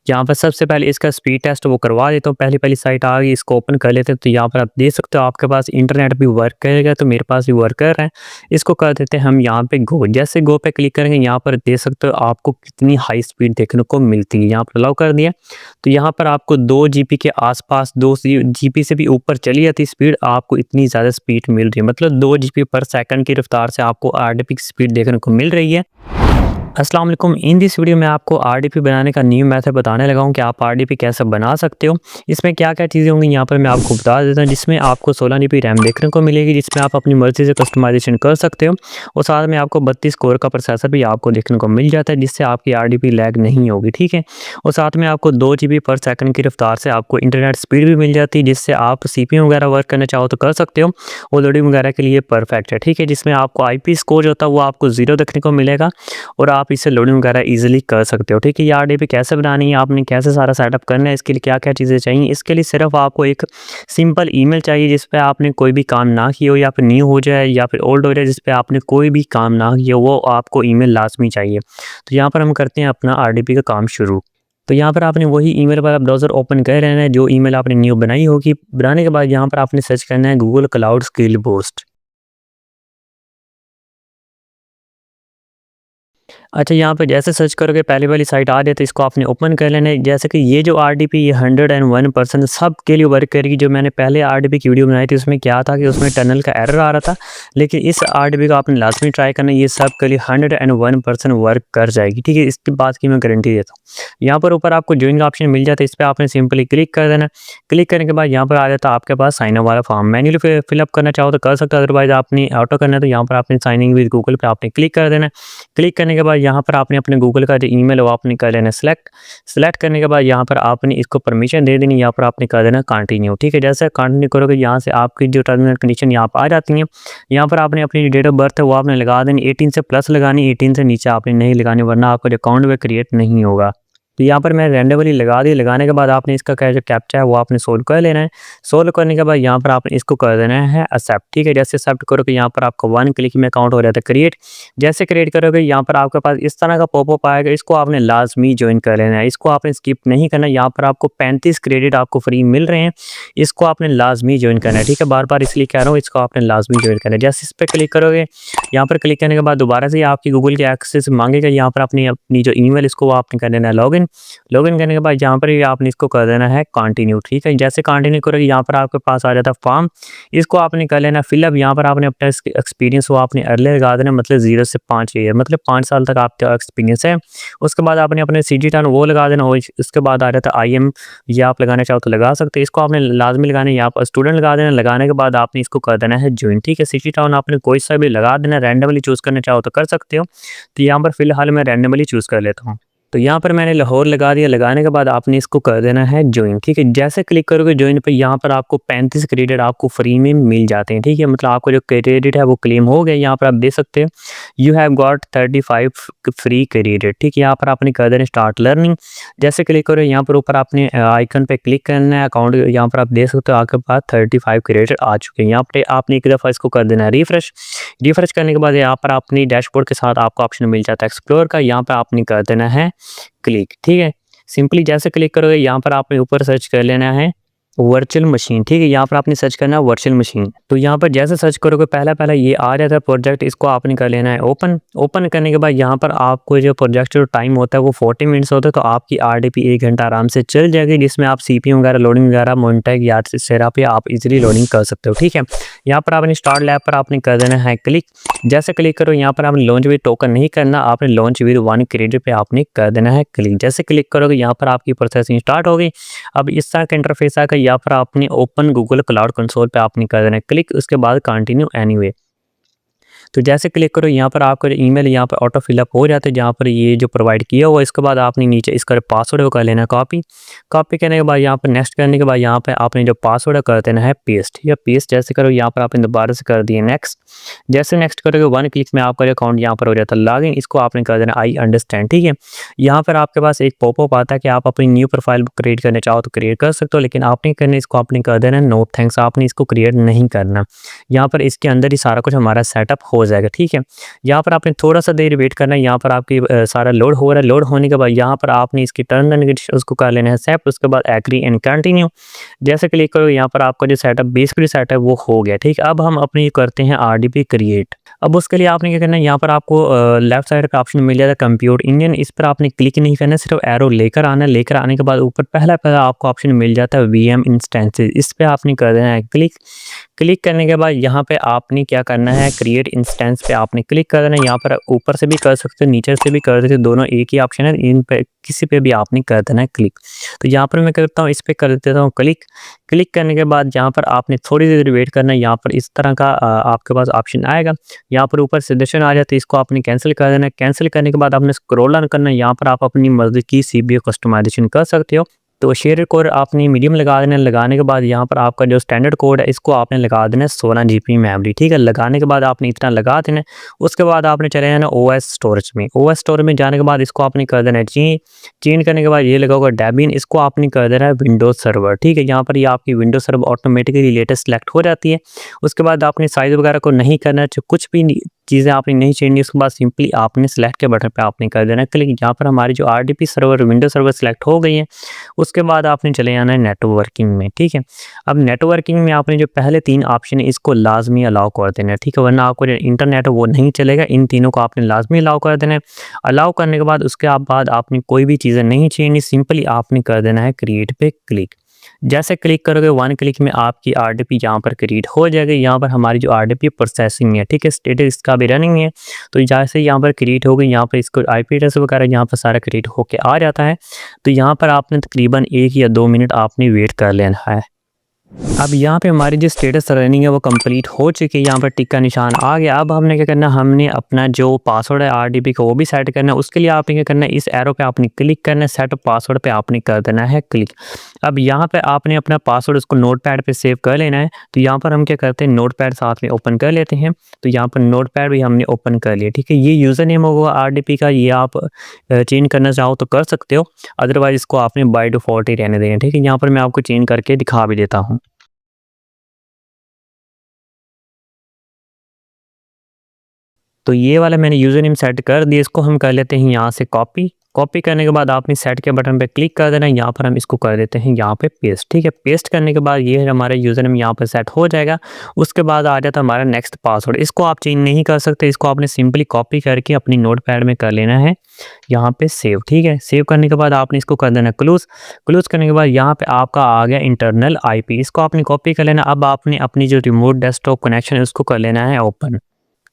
यहाँ पर सबसे पहले इसका स्पीड टेस्ट वो करवा देता हूँ। पहली साइट आ गई, इसको ओपन कर लेते हैं। तो यहाँ पर आप देख सकते हो आपके पास इंटरनेट भी वर्क करेगा, तो मेरे पास भी वर्क कर रहा है। इसको कर देते हैं हम यहाँ पे गो। जैसे गो पे क्लिक करेंगे, यहाँ पर देख सकते हो आपको कितनी हाई स्पीड देखने को मिलती है। यहाँ पर अलाउ कर दिया, तो यहाँ पर आपको 2 जीबी के आसपास, 2 जीबी से भी ऊपर चली जाती स्पीड, आपको इतनी ज़्यादा स्पीड मिल रही है। मतलब 2 जीबी पर सेकंड की रफ्तार से आपको आरडीपी की स्पीड देखने को मिल रही है। अस्सलाम वालेकुम। इन दिस वीडियो में आपको आरडीपी बनाने का न्यू मेथड बताने लगा हूँ कि आप आरडीपी कैसे बना सकते हो। इसमें क्या-क्या चीज़ें होंगी यहाँ पर मैं आपको बता देता हूँ। जिसमें आपको 16 जीबी रैम देखने को मिलेगी, जिसमें आप अपनी मर्ज़ी से कस्टमाइज़ेशन कर सकते हो, और साथ में आपको 32 कोर का प्रोसेसर भी आपको देखने को मिल जाता है, जिससे आपकी आरडीपी लैग नहीं होगी, ठीक है। और साथ में आपको 2 जीबी पर सेकंड की रफ्तार से आपको इंटरनेट स्पीड भी मिल जाती है, जिससे आप सीपीयू वगैरह वर्क करना चाहो तो कर सकते हो, और लोडिंग वगैरह के लिए परफेक्ट है, ठीक है। जिसमें आपको आईपी स्कोर जो होता है वो आपको 0 देखने को मिलेगा, और आप इससे लोडिंग वगैरह ईज़िली कर सकते हो, ठीक है। ये आरडीपी कैसे बनानी है, आपने कैसे सारा सेटअप करना है, इसके लिए क्या-क्या चीज़ें चाहिए। इसके लिए सिर्फ आपको एक सिंपल ईमेल चाहिए, जिस पे आपने कोई भी काम ना किया हो, या फिर न्यू हो जाए या फिर ओल्ड हो जाए, जिस पे आपने कोई भी काम ना किया हो, वो आपको ईमेल लाज़मी चाहिए। तो यहाँ पर हम करते हैं अपना आरडीपी का काम शुरू। तो यहाँ पर आपने वही ईमेल वाला ब्राउज़र ओपन कर लेना है, जो ईमेल आपने न्यू बनाई होगी। बनाने के बाद यहाँ पर आपने सर्च करना है गूगल क्लाउड स्किल बूस्ट। अच्छा, यहाँ पे जैसे सर्च करोगे पहली वाली साइट आ जाए, तो इसको आपने ओपन कर लेना है। जैसे कि ये जो आरडीपी, ये 101% सबके लिए वर्क करेगी। जो मैंने पहले आरडीपी की वीडियो बनाई थी, उसमें क्या था कि उसमें टनल का एरर आ रहा था, लेकिन इस आरडीपी को आपने लाजमी ट्राई करना है। ये सबके लिए 101% वर्क कर जाएगी, ठीक है। इसकी बात की मैं गारंटी देता हूँ। यहाँ पर ऊपर आपको ज्वाइन का ऑप्शन मिल जाता है, इस पर आपने सिंपली क्लिक कर देना। क्लिक करने के बाद यहाँ पर आ जाता है आपके पास साइन अप वाला फॉर्म। मैन्युअली फिलअप करना चाहो तो कर सकते हो, अदरवाइज आपने ऑटो करना है, तो यहाँ पर आपने साइन इन विद गूगल पे आपने क्लिक कर देना। क्लिक करने के बाद यहाँ पर आपने अपने गूगल का जो ईमेल है वो आपने कर लेना सेलेक्ट करने के बाद यहाँ पर आपने इसको परमिशन दे देनी। यहाँ पर आपने कर देना कंटिन्यू, ठीक है। जैसे कंटिन्यू करोगे, यहाँ से आपकी जो टर्म्स एंड कंडीशन यहाँ पर आ जाती हैं। यहाँ पर आपने अपनी डेट ऑफ बर्थ है वो आपने लगा देनी, 18 से प्लस लगानी, 18 से नीचे आपने नहीं लगानी, वरना आपका जो अकाउंट में क्रिएट नहीं होगा। तो यहाँ पर मैं रैंडमली लगा दी। लगाने के बाद आपने इसका क्या जो कैप्चा है वो आपने सोल्व कर लेना है। सोल्व करने के बाद यहाँ पर आपने इसको कर देना है एक्सेप्ट, ठीक है। जैसे एक्सेप्ट करोगे, यहाँ पर आपको 1 क्लिक में अकाउंट हो जाता है क्रिएट। जैसे क्रिएट करोगे, यहाँ पर आपके पास इस तरह का पॉपअप आएगा, इसको आपने लाजमी ज्वाइन कर लेना है। इसको आपने स्किप नहीं करना। यहाँ पर आपको 35 क्रेडिट आपको फ्री मिल रहे हैं, इसको आपने लाजमी ज्वाइन करना है, ठीक है। बार बार इसलिए कह रहा हूँ, इसको आपने लाजमी ज्वाइन करना है। जैसे इस पर क्लिक करोगे, यहाँ पर क्लिक करने के बाद दोबारा से आपकी गूगल के एक्सेस मांगेगा। यहाँ पर अपनी जो ईमेल इसको आपने कर देना है लॉगिन करने के बाद यहाँ पर ही आपने इसको कर देना है कंटिन्यू, ठीक है। जैसे कंटिन्यू करोगे, यहाँ पर आपके पास आ जाता है फॉर्म, इसको आपने कर लेना फिलअप। यहाँ पर आपने अपना एक्सपीरियंस वो आपने अर्ली लगा देना, मतलब 0 से 5 ईयर, मतलब 5 साल तक आपका एक्सपीरियंस है। उसके बाद आपने अपने सीजी टर्न वो लगा देना, और उसके बाद आ जाता है IM, ये आप लगाना चाहो तो लगा सकते हैं। इसको आपने लाजमी लगाना है, यहाँ पर स्टूडेंट लगा देना। लगाने के बाद आपने इसको कर देना है ज्वाइन, ठीक है। सीजी टाउन आपने कोई सा भी लगा देना, रैंडमली चूज़ करना चाहो तो कर सकते हो। तो यहाँ पर फिलहाल मैं रैंडमली चूज़ कर लेता हूँ। तो यहाँ पर मैंने लाहौर लगा दिया। लगाने के बाद आपने इसको कर देना है ज्वाइन, ठीक है। जैसे क्लिक करोगे ज्वाइन पे, यहाँ पर आपको 35 क्रेडिट आपको फ्री में मिल जाते हैं, ठीक है। मतलब आपको जो क्रेडिट है वो क्लेम हो गया। यहाँ पर आप देख सकते हैं you have got 35 free credit, ठीक है। यहाँ पर आपने कर देना स्टार्ट लर्निंग। जैसे क्लिक करो, यहाँ पर ऊपर आपने आइकन पे क्लिक करना है अकाउंट। यहाँ पर आप देख सकते हो आपके पास 35 क्रेडिट आ चुके हैं। यहाँ पर आपने एक दफ़ा इसको कर देना है रिफ्रेश करने के बाद यहाँ पर अपनी डैशबोर्ड के साथ आपको ऑप्शन मिल जाता है एक्सप्लोर का। यहाँ पर आपने कर देना है क्लिक, ठीक है। सिंपली जैसे क्लिक करोगे, यहाँ पर आपने ऊपर सर्च कर लेना है वर्चुअल मशीन, ठीक है। यहाँ पर आपने सर्च करना है वर्चुअल मशीन। तो यहाँ पर जैसे सर्च करोगे, पहला ये आ जाता है प्रोजेक्ट, इसको आपने कर लेना है ओपन करने के बाद यहाँ पर आपको जो प्रोजेक्ट जो टाइम होता है वो 40 मिनट्स होता है। तो आपकी आरडीपी 1 घंटा आराम से चल जाएगी, जिसमें आप सीपीयू वगैरह लोडिंग वगैरह मोन्टेक या सेरा पे आप इजीली लोडिंग कर सकते हो, ठीक है। यहाँ पर आपने स्टार्ट लैब पर आपने कर देना है क्लिक। जैसे क्लिक करो, यहाँ पर आपने लॉन्च विद टोकन नहीं करना, आपने लॉन्च विद 1 क्रेडिट पे आपने कर देना है क्लिक। जैसे क्लिक करोगे, यहाँ पर आपकी प्रोसेसिंग स्टार्ट हो गई। अब इस तरह का इंटरफेस आएगा। यहाँ पर आपने ओपन गूगल क्लाउड कंसोल पे आपने कर देना है क्लिक, उसके बाद कंटिन्यू एनीवे। तो जैसे क्लिक करो, यहाँ पर आपका जो ईमेल यहाँ पर ऑटो फिलअप हो जाता है, जहाँ पर ये जो प्रोवाइड किया हुआ है। इसके बाद आपने नीचे इसका पासवर्ड वो कर लेना कॉपी करने के बाद यहाँ पर नेक्स्ट करने के बाद यहाँ पर आपने जो पासवर्ड है कर देना है पेस्ट, या पेस्ट जैसे करो, यहाँ पर आपने दोबारा से कर दिया नेक्स्ट। जैसे नेक्स्ट करोगे, 1 क्लिक में आपका अकाउंट यहाँ पर हो जाता है लॉगिन। इसको आपने कर देना आई अंडरस्टैंड, ठीक है। यहाँ पर आपके पास एक पॉपअप आता है कि आप अपनी न्यू प्रोफाइल क्रिएट करना चाहो तो क्रिएट कर सकते हो, लेकिन आपने करना इसको आपने कर देना नो थैंक्स, आपने इसको क्रिएट नहीं करना। यहाँ पर इसके अंदर ही सारा कुछ हमारा सेटअप हो हो जाएगा, ठीक है। यहाँ पर आपने थोड़ा-सा देर वेट करना है, यहाँ पर आपकी सारा लोड हो रहा है, लोड होने के बाद यहाँ पर आपने इसकी टर्म्स एंड कंडीशन उसको कर लेना है एक्सेप्ट, उसके बाद एग्री एंड कंटिन्यू। जैसे क्लिक करोगे यहाँ पर आपका जो सेटअप बेसिकली सेटअप वो हो गया, ठीक है। अब हम अपनी करते हैं आरडीपी क्रिएट। अब उसके लिए आपने क्या करना है, यहाँ पर आपको लेफ्ट साइड का ऑप्शन मिल जाएगा कंप्यूटर इंजन, इस पर आपने क्लिक नहीं करना है, सिर्फ एरो लेकर आना है। लेकर आने के बाद ऊपर पहला आपको ऑप्शन मिल जाता है वीएम इंस्टेंसेस, इस पे आपने कर देना है क्लिक। क्लिक करने के बाद यहाँ पे आपने क्या करना है, क्रिएट इंस्टेंस पे आपने क्लिक कर देना है। यहाँ पर ऊपर से भी कर सकते हो, नीचे से भी कर सकते हो, दोनों एक ही ऑप्शन है, इन पे किसी पे भी आपने कर देना है क्लिक। तो यहाँ पर मैं करता हूँ, इस पे कर देता हूँ क्लिक। क्लिक करने के बाद यहाँ पर आपने थोड़ी देर वेट करना है, यहाँ पर इस तरह का आपके पास ऑप्शन आएगा। यहाँ पर ऊपर सजेशन आ जाता है, इसको आपने कैंसिल कर देना है। कैंसिल करने के बाद आपने स्क्रॉल ऑन करना है, यहाँ पर आप अपनी मर्जी की सीपीयू कस्टमाइजेशन कर सकते हो। तो शेयर कोड आपने मीडियम लगा देना है। लगाने के बाद यहाँ पर आपका जो स्टैंडर्ड कोड है इसको आपने लगा देना है 16 जीबी मेमोरी, ठीक है। लगाने के बाद आपने इतना लगा देना है। उसके बाद आपने चले जाना ओएस स्टोरेज में। ओएस स्टोरेज में जाने के बाद इसको आपने कर देना है चेंज करने के बाद ये लगा होगा डेबियन, इसको आपने कर देना है विंडोज सर्वर, ठीक है। यहाँ पर ये आपकी Windows server automatically latest select हो जाती है। उसके बाद आपने साइज वगैरह को नहीं करना है, कुछ भी चीज़ें आपने नहीं चेंज, उसके बाद सिंपली आपने सेलेक्ट के बटन पे आपने कर देना है क्लिक। यहाँ पर हमारी जो RDP server Windows server select हो गई है। उसके बाद आपने चले जाना है नेटवर्किंग में, ठीक है। अब नेटवर्किंग में आपने जो पहले 3 ऑप्शन है इसको लाजमी अलाउ कर देना है, ठीक है, वरना आपको जो इंटरनेट है वो नहीं चलेगा। इन तीनों को आपने लाजमी अलाउ कर देना है। अलाउ करने के बाद उसके बाद आपने कोई भी चीज़ें नहीं चेंज, सिंपली आपने कर देना है क्रिएट पे क्लिक। जैसे क्लिक करोगे 1 क्लिक में आपकी आरडीपी यहाँ पर क्रिएट हो जाएगी। यहाँ पर हमारी जो आरडीपी प्रोसेसिंग है, ठीक है, स्टेटस इसका भी रनिंग है। तो जैसे यहाँ पर क्रिएट हो गई, यहाँ पर इसको आईपी एड्रेस वगैरह यहाँ पर सारा क्रिएट होके आ जाता है। तो यहाँ पर आपने तकरीबन 1 या 2 मिनट आपने वेट कर लेना है। अब यहाँ पे हमारी जो स्टेटस रनिंग है वो कंप्लीट हो चुकी है, यहाँ पर टिक का निशान आ गया। अब हमने क्या करना है, हमने अपना जो पासवर्ड है आरडीपी का वो भी सेट करना है। उसके लिए आपने क्या करना है, इस एरो पे आपने क्लिक करना है, सेट पासवर्ड पे आपने कर देना है क्लिक। अब यहाँ पे आपने अपना पासवर्ड उसको नोटपैड पे सेव कर लेना है। तो यहाँ पर हम क्या करते हैं, नोटपैड साथ में ओपन कर लेते हैं। तो यहाँ पर नोटपैड भी हमने ओपन कर लिया, ठीक है। ये यूज़र नेम होगा आरडीपी का, ये आप चेंज करना चाहो तो कर सकते हो, अदरवाइज इसको आपने बाय डिफ़ॉल्ट ही रहने देना, ठीक है। यहाँ पर मैं आपको चेंज करके दिखा भी देता हूँ। तो ये वाला मैंने यूज़र नेम सेट कर दिया, इसको हम कर लेते हैं यहाँ से कॉपी। कॉपी करने के बाद आपने सेट के बटन पे क्लिक कर देना है, यहाँ पर हम इसको कर देते हैं यहाँ पे पेस्ट, ठीक है। पेस्ट करने के बाद ये हमारा यूज़र नेम यहाँ पर सेट हो जाएगा। उसके बाद आ जाता है हमारा नेक्स्ट पासवर्ड, इसको आप चेंज नहीं कर सकते, इसको आपने सिंपली कॉपी करके अपनी नोटपैड में कर लेना है यहाँ पे सेव, ठीक है। सेव करने के बाद आपने इसको कर देना क्लोज। क्लोज करने के बाद यहाँ पे आपका आ गया इंटरनल आईपी, इसको आपने कॉपी कर लेना। अब आपने अपनी जो रिमोट डेस्कटॉप कनेक्शन है उसको कर लेना है ओपन।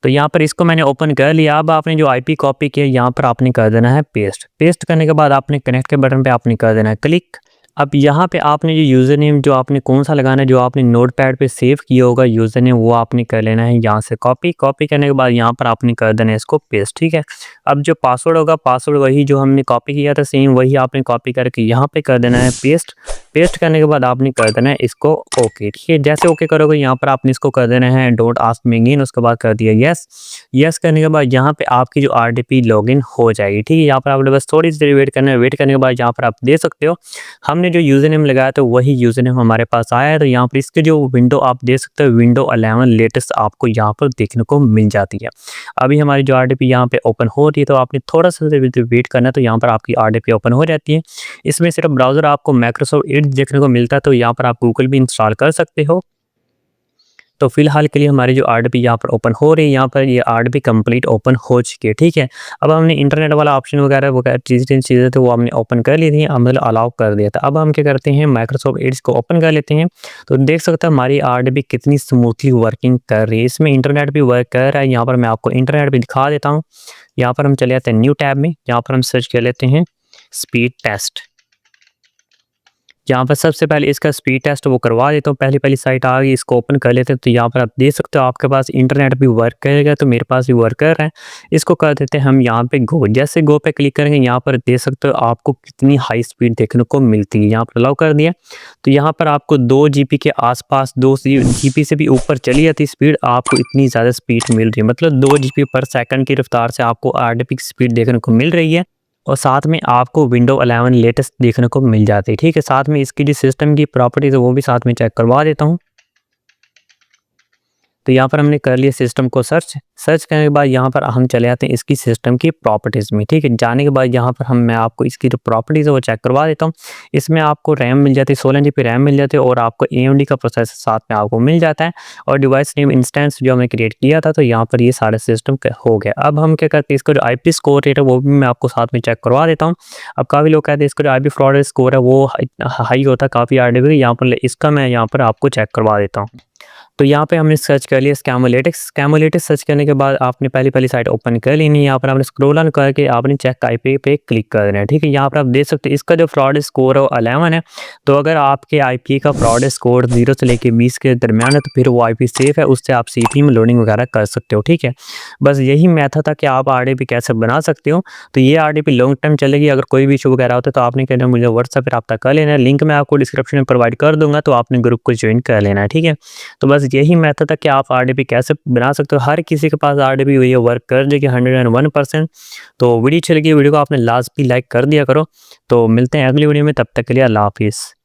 तो यहाँ पर इसको मैंने ओपन कर लिया। अब आपने जो आईपी कॉपी किया यहाँ पर आपने कर देना है पेस्ट। पेस्ट करने के बाद आपने कनेक्ट के बटन पे आपने कर देना है क्लिक। अब यहाँ पे आपने जो यूज़र नेम जो आपने कौन सा लगाना है, जो आपने नोटपैड पे सेव किया होगा यूज़र नेम, वो आपने कर लेना है यहाँ से कॉपी। कॉपी करने के बाद यहाँ पर आपने कर देना है इसको पेस्ट, ठीक है। अब जो पासवर्ड होगा, पासवर्ड वही जो हमने कॉपी किया था सेम वही आपने कॉपी करके यहाँ पे कर देना है पेस्ट। पेस्ट करने के बाद आपने कर देना है इसको ओके, ठीक है। जैसे ओके करोगे यहाँ पर आपने इसको कर देना है डोंट आस्क मी अगेन, उसके बाद कर दिया यस। यस करने के बाद यहाँ पे आपकी जो आरडीपी लॉगिन हो जाएगी, ठीक है। यहाँ पर आपने बस थोड़ी सी देर वेट करना है। वेट करने के बाद यहाँ पर आप दे सकते हो, हमने जो यूज़र नेम लगाया था वही यूज़र नेम हमारे पास आया है। तो यहाँ पर इसके जो विंडो आप दे सकते हो, विंडो 11 लेटेस्ट आपको यहाँ पर देखने को मिल जाती है। अभी हमारी जो आरडीपी यहाँ पे ओपन हो रही है, तो आपने थोड़ा सा वेट करना है, तो यहाँ पर आपकी आरडीपी ओपन हो जाती है। इसमें सिर्फ ब्राउज़र आपको माइक्रोसॉफ्ट एड्ज देखने को मिलता है, तो यहाँ पर आप गूगल भी इंस्टॉल कर सकते हो। तो फिलहाल के लिए हमारी जो आरडीपी यहाँ पर ओपन हो रही है, यहाँ पर ये आरडीपी कंप्लीट ओपन हो चुकी है, ठीक है। अब हमने इंटरनेट वाला ऑप्शन वगैरह चीज़ें थे वो हमने ओपन कर ली थी, मतलब अलाउ कर दिया था। अब हम क्या करते हैं, माइक्रोसॉफ्ट एड्ज को ओपन कर लेते हैं। तो देख सकते हैं हमारी आरडीपी कितनी स्मूथली वर्किंग कर रही है, इसमें इंटरनेट भी वर्क कर रहा है। यहाँ पर मैं आपको इंटरनेट भी दिखा देता हूँ। यहाँ पर हम चले जाते हैं न्यू टैब में, यहाँ पर हम सर्च कर लेते हैं स्पीड टेस्ट। यहाँ पर सबसे पहले इसका स्पीड टेस्ट वो करवा देता हूँ। पहली साइट आ गई, इसको ओपन कर लेते हैं। तो यहाँ पर आप देख सकते हो आपके पास इंटरनेट भी वर्क करेगा, तो मेरे पास भी वर्क कर रहा है। इसको कर देते हैं हम यहाँ पे गो। जैसे गो पे क्लिक करेंगे, यहाँ पर देख सकते हो आपको कितनी हाई स्पीड देखने को मिलती है। यहाँ पर अलाउ कर दिया, तो यहाँ पर आपको 2 GB के आसपास, 2 GB से भी ऊपर चली जाती स्पीड, आपको इतनी ज़्यादा स्पीड मिल रही है। मतलब 2 GB पर सेकंड की रफ्तार से आपको आरडीपी की स्पीड देखने को मिल रही है। और साथ में आपको विंडो 11 लेटेस्ट देखने को मिल जाती है, ठीक है। साथ में इसकी जो सिस्टम की प्रॉपर्टीज़ है वो भी साथ में चेक करवा देता हूँ। तो यहाँ पर हमने कर लिया सिस्टम को सर्च करने के बाद यहाँ पर हम चले आते हैं इसकी सिस्टम की प्रॉपर्टीज़ में, ठीक है। जाने के बाद यहाँ पर मैं आपको इसकी जो प्रॉपर्टीज़ है वो चेक करवा देता हूँ। इसमें आपको रैम मिल जाती है, 16 GB रैम मिल जाती है और आपको AMD का प्रोसेसर साथ में आपको मिल जाता है और डिवाइस नेम इंस्टेंस जो हमने क्रिएट किया था, तो यहाँ पर ये सारा सिस्टम हो गया। अब हम क्या करते हैं, इसका जो IP स्कोर रेट है वो भी मैं आपको साथ में चेक करवा देता हूँ। अब काफ़ी लोग कहते हैं इसका जो IP फ्रॉड स्कोर है वो हाई होता है काफ़ी RDP, यहाँ पर इसका मैं यहाँ पर आपको चेक करवा देता हूँ। तो यहाँ पे हमने सर्च कर लिया स्कैमोलेटिक्स सर्च करने के बाद आपने पहली साइट ओपन कर लेनी है। यहाँ पर आपने स्क्रॉल ऑन करके आपने चेक IP पे क्लिक कर देना है, ठीक है। यहाँ पर आप देख सकते हैं इसका जो फ्रॉड स्कोर है वो 11 है। तो अगर आपके IP का फ्रॉड स्कोर 0 से लेके 20 के दरमियान है तो फिर वो IP सेफ है, उससे आप CPU में लोडिंग वगैरह कर सकते हो, ठीक है। बस यही मेथड था कि आप RDP कैसे बना सकते हो। तो ये RDP लॉन्ग टाइम चलेगी। अगर कोई भी इशू वगैरह होता है तो आपने कहना मुझे व्हाट्सएप पर रब्ता कर लेना है, लिंक मैं आपको डिस्क्रिप्शन में प्रोवाइड कर दूंगा, तो आपने ग्रुप को ज्वाइन कर लेना है, ठीक है। तो बस यही मेथड है कि आप RDP कैसे बना सकते हो। हर किसी के पास RDP हुई है, वर्क कर जाएगी 101%। तो वीडियो अच्छी लगी, वीडियो को आपने लाजमी लाइक कर दिया करो। तो मिलते हैं अगली वीडियो में, तब तक के लिए अल्लाह हाफिज़।